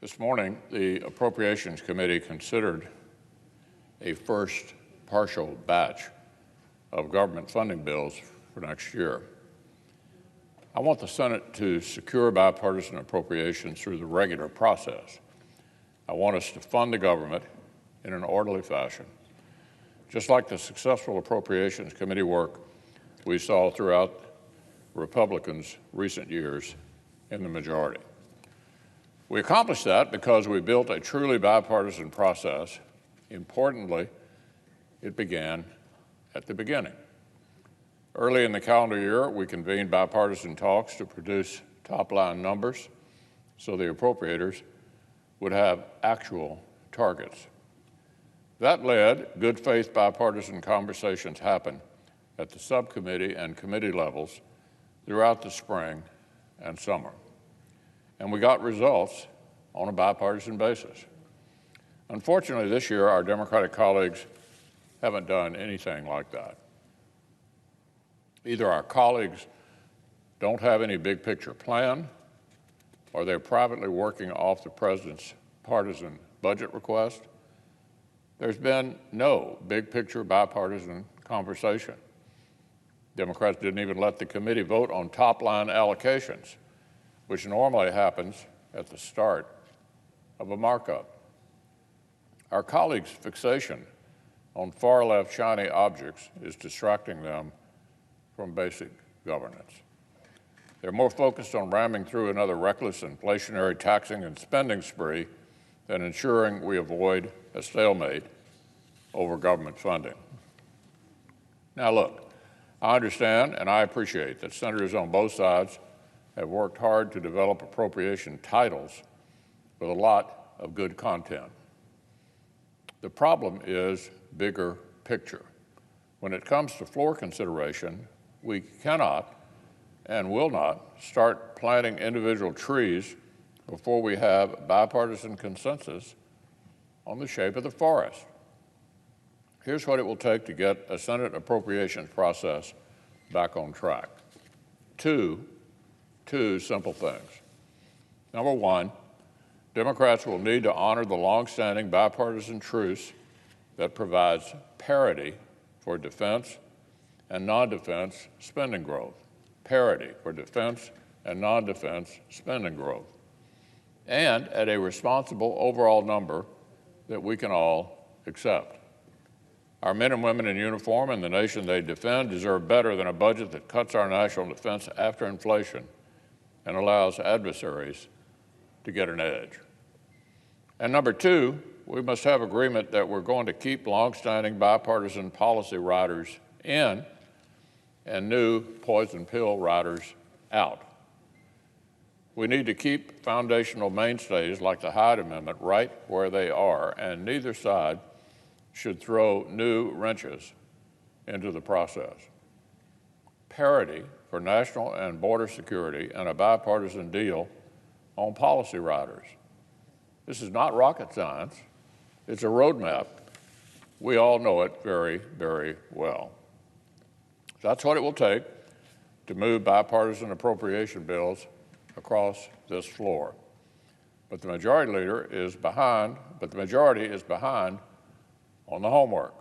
This morning, the Appropriations Committee considered a first partial batch of government funding bills for next year. I want the Senate to secure bipartisan appropriations through the regular process. I want us to fund the government in an orderly fashion, just like the successful Appropriations Committee work we saw throughout Republicans' recent years in the majority. We accomplished that because we built a truly bipartisan process. Importantly, it began at the beginning. Early in the calendar year, we convened bipartisan talks to produce top-line numbers so the appropriators would have actual targets. That led good faith bipartisan conversations happen at the subcommittee and committee levels throughout the spring and summer. And we got results on a bipartisan basis. Unfortunately, this year, our Democratic colleagues haven't done anything like that. Either our colleagues don't have any big picture plan, or they're privately working off the president's partisan budget request. There's been no big picture bipartisan conversation. Democrats didn't even let the committee vote on top-line allocations, which normally happens at the start of a markup. Our colleagues' fixation on far-left shiny objects is distracting them from basic governance. They're more focused on ramming through another reckless inflationary taxing and spending spree than ensuring we avoid a stalemate over government funding. Now look, I understand and I appreciate that senators on both sides have worked hard to develop appropriation titles with a lot of good content. The problem is bigger picture. When it comes to floor consideration, we cannot and will not start planting individual trees before we have bipartisan consensus on the shape of the forest. Here's what it will take to get a Senate appropriations process back on track. Two simple things. Number one, Democrats will need to honor the longstanding bipartisan truce that provides parity for defense and non-defense spending growth. Parity for defense and non-defense spending growth. And at a responsible overall number that we can all accept. Our men and women in uniform and the nation they defend deserve better than a budget that cuts our national defense after inflation and allows adversaries to get an edge. And number two, we must have agreement that we're going to keep longstanding bipartisan policy riders in and new poison pill riders out. We need to keep foundational mainstays like the Hyde Amendment right where they are, and neither side should throw new wrenches into the process. Parity for national and border security and a bipartisan deal on policy riders. This is not rocket science. It's a roadmap. We all know it very, very well. That's what it will take to move bipartisan appropriation bills across this floor. But the majority is behind on the homework.